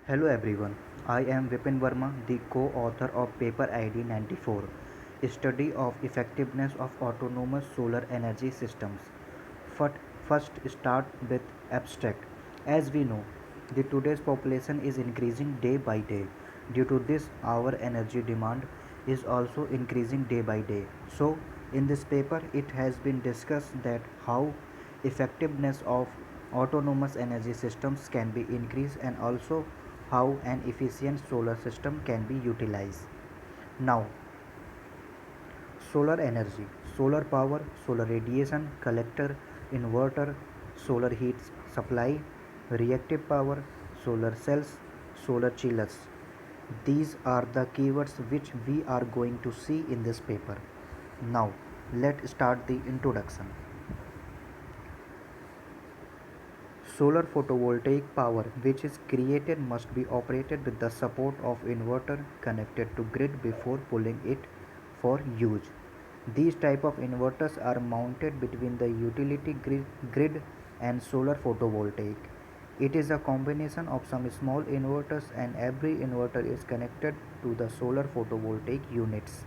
Hello everyone, I am Vipin Verma, the co-author of Paper ID 94, Study of Effectiveness of Autonomous Solar Energy Systems. But first start with abstract. As we know, the today's population is increasing day by day. Due to this, our energy demand is also increasing day by day. So, in this paper, it has been discussed that how effectiveness of autonomous energy systems can be increased and also how an efficient solar system can be utilized. Now, solar energy, solar power, solar radiation, collector, inverter, solar heat supply, reactive power, solar cells, solar chillers. These are the keywords which we are going to see in this paper. Now, let's start the introduction. Solar photovoltaic power which is created must be operated with the support of inverter connected to grid before pulling it for use. These type of inverters are mounted between the utility grid and solar photovoltaic. It is a combination of some small inverters and every inverter is connected to the solar photovoltaic units.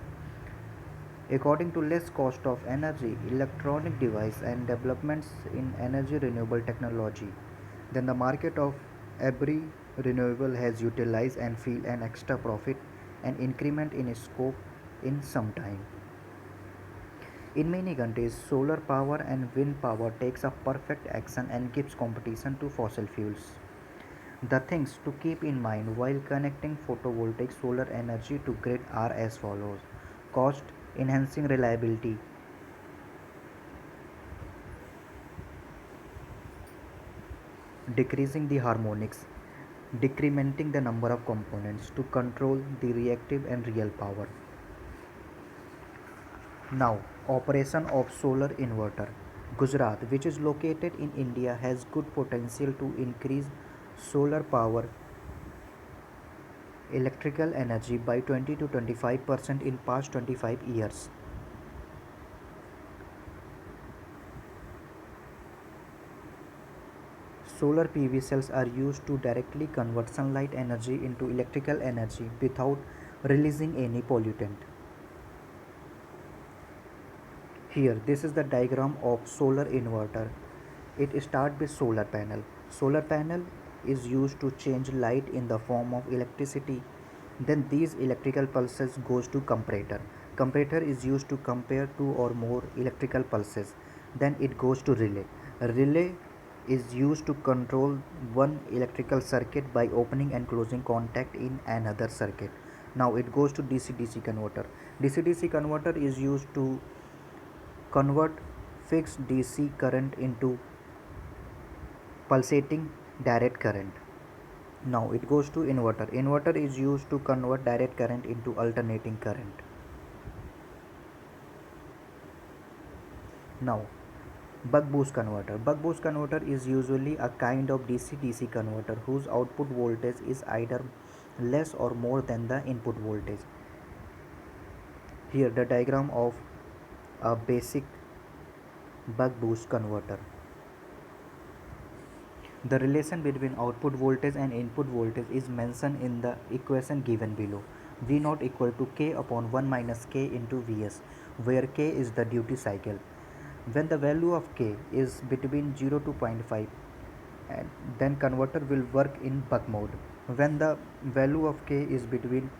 According to less cost of energy, electronic device and developments in energy renewable technology, then the market of every renewable has utilized and feel an extra profit and increment in scope in some time. In many countries, solar power and wind power takes a perfect action and gives competition to fossil fuels. The things to keep in mind while connecting photovoltaic solar energy to grid are as follows. Cost, enhancing reliability, decreasing the harmonics, decrementing the number of components to control the reactive and real power. Now, operation of solar inverter. Gujarat, which is located in India, has good potential to increase solar power electrical energy by 20 to 25% in past 25 years. Solar PV cells are used to directly convert sunlight energy into electrical energy without releasing any pollutant. Here, this is the diagram of solar inverter. It starts with solar panel. Solar panel is used to change light in the form of electricity. Then these electrical pulses goes to comparator. Comparator is used to compare two or more electrical pulses. Then it goes to relay. Relay is used to control one electrical circuit by opening and closing contact in another circuit. Now it goes to DC-DC converter. DC-DC converter is used to convert fixed DC current into pulsating direct current. Now it goes to inverter. Inverter is used to convert direct current into alternating current. Now, buck boost converter. Buck boost converter is usually a kind of DC-DC converter whose output voltage is either less or more than the input voltage. Here the diagram of a basic buck boost converter. The relation between output voltage and input voltage is mentioned in the equation given below. V naught equal to K upon 1 minus K into Vs, where K is the duty cycle. When the value of K is between 0 to zero point 0.5, and then converter will work in buck mode. When the value of K is between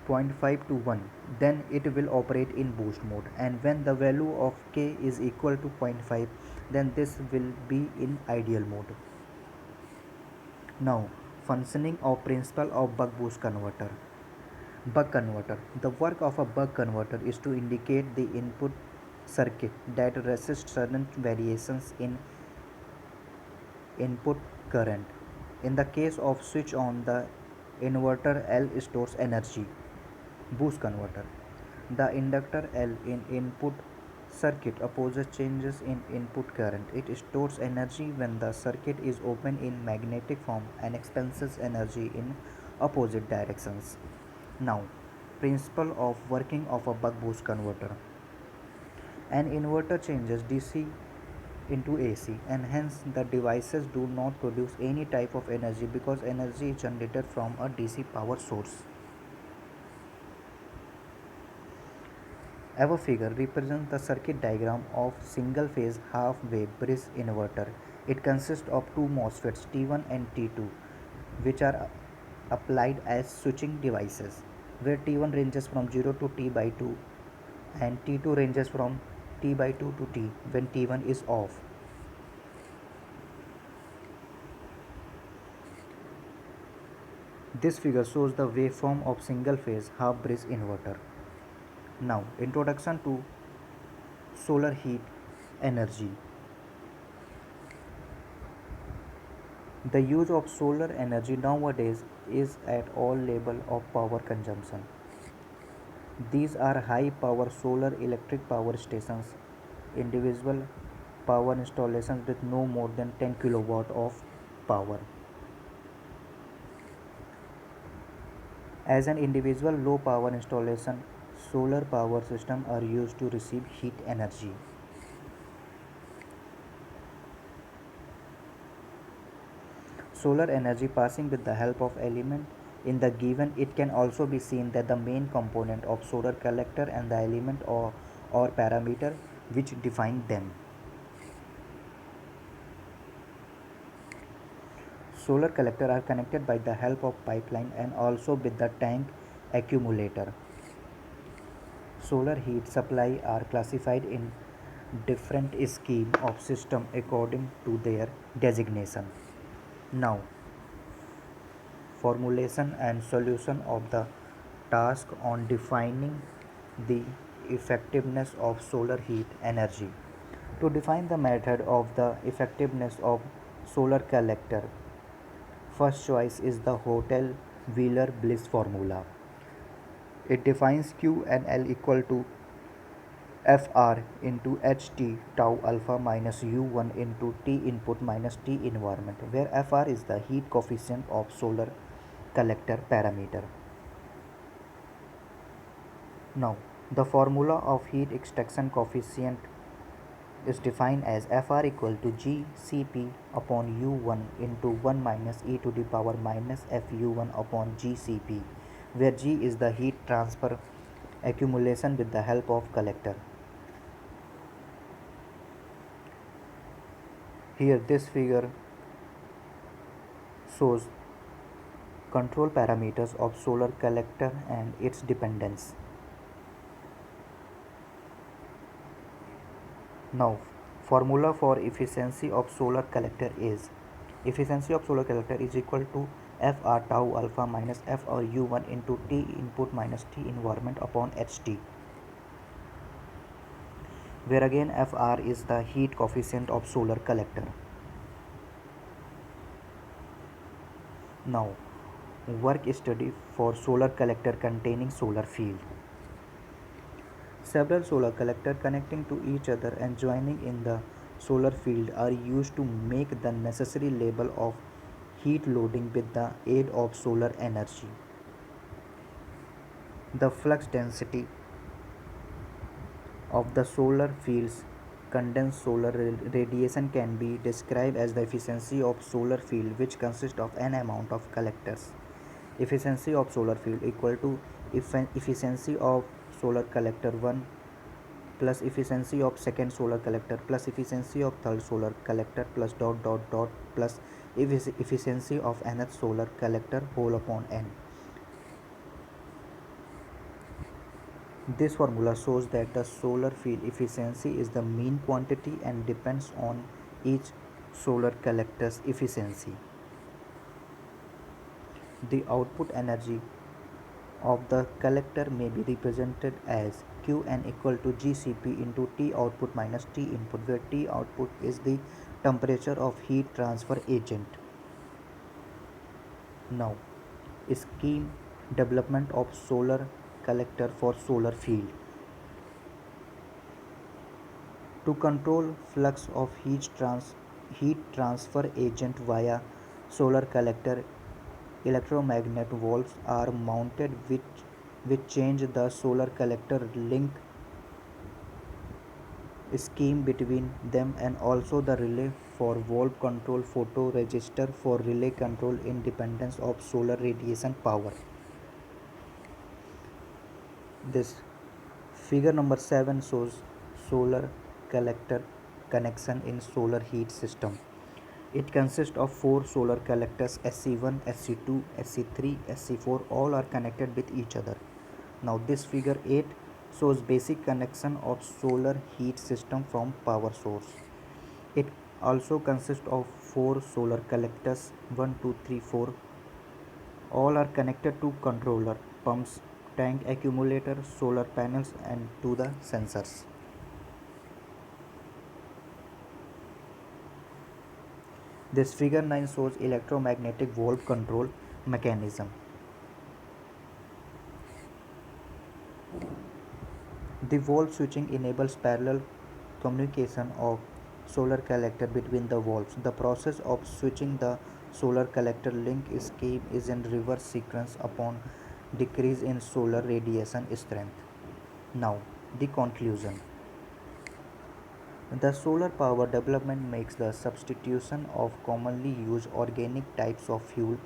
0.5 to 1, then it will operate in boost mode, and when the value of K is equal to zero point 0.5, then this will be in ideal mode. Now, functioning of principle of buck boost converter. Buck converter. The work of a buck converter is to indicate the input circuit that resists certain variations in input current. In the case of switch on, the inverter L stores energy. Boost converter. The inductor L in input circuit opposes changes in input current. It stores energy when the circuit is open in magnetic form and expenses energy in opposite directions. Now, principle of working of a buck boost converter. An inverter changes DC into AC, and hence the devices do not produce any type of energy because energy is generated from a DC power source. Above figure represents the circuit diagram of single phase half wave bridge inverter. It consists of two MOSFETs T1 and T2 which are applied as switching devices, where T1 ranges from 0 to T by 2 and T2 ranges from T by 2 to T when T1 is off. This figure shows the waveform of single phase half bridge inverter. Now, introduction to solar heat energy. The use of solar energy nowadays is at all level of power consumption. These are high power solar electric power stations, individual power installations with no more than 10 kilowatt of power. As an individual low power installation, solar power systems are used to receive heat energy. Solar energy passing with the help of element in the given, it can also be seen that the main component of solar collector and the element or parameter which define them. Solar collector are connected by the help of pipeline and also with the tank accumulator. Solar heat supply are classified in different scheme of system according to their designation. Now, formulation and solution of the task on defining the effectiveness of solar heat energy. To define the method of the effectiveness of solar collector, first choice is the Hotel Wheeler Bliss formula. It defines Q and L equal to Fr into Ht tau alpha minus U1 into T input minus T environment, where Fr is the heat coefficient of solar collector parameter. Now, the formula of heat extraction coefficient is defined as Fr equal to Gcp upon U1 into 1 minus e to the power minus Fu1 upon Gcp, where G is the heat transfer accumulation with the help of collector. Here this figure shows control parameters of solar collector and its dependence. Now, formula for efficiency of solar collector is efficiency of solar collector is equal to Fr tau alpha minus Fr U1 into T input minus T environment upon Ht, where again Fr is the heat coefficient of solar collector. Now, work study for solar collector containing solar field. Several solar collectors connecting to each other and joining in the solar field are used to make the necessary level of heat loading with the aid of solar energy. The flux density of the solar field's condensed solar radiation can be described as the efficiency of solar field, which consists of n amount of collectors. Efficiency of solar field equal to efficiency of solar collector 1 plus efficiency of second solar collector plus efficiency of third solar collector plus dot dot dot plus efficiency of nth solar collector whole upon n. This formula shows that the solar field efficiency is the mean quantity and depends on each solar collector's efficiency. The output energy of the collector may be represented as Qn equal to Gcp into T output minus T input, where T output is the temperature of heat transfer agent. Now, scheme development of solar collector for solar field. To control flux of heat transfer agent via solar collector, electromagnet valves are mounted which change the solar collector link scheme between them, and also the relay for valve control, photo register for relay control independence of solar radiation power. This figure number 7 shows solar collector connection in solar heat system. It consists of 4 solar collectors, SC1, SC2, SC3, SC4, all are connected with each other. Now this figure 8 shows basic connection of solar heat system from power source. It also consists of 4 solar collectors, 1, 2, 3, 4. All are connected to controller, pumps, tank, accumulator, solar panels and to the sensors. This figure 9 shows electromagnetic valve control mechanism. The valve switching enables parallel communication of solar collector between the valves. The process of switching the solar collector link scheme is in reverse sequence upon decrease in solar radiation strength. Now, the conclusion. The solar power development makes the substitution of commonly used organic types of fuel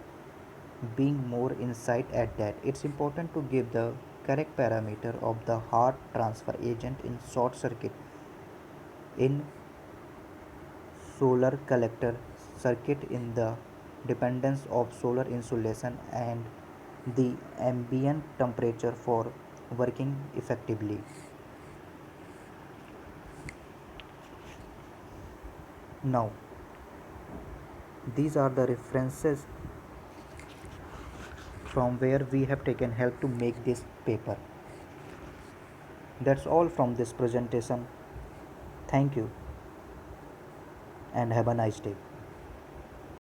being more insight at that. It's important to give the correct parameter of the hard transfer agent in short circuit in solar collector circuit in the dependence of solar insulation and the ambient temperature for working effectively. Now, these are the references from where we have taken help to make this paper. That's all from this presentation. Thank you and have a nice day.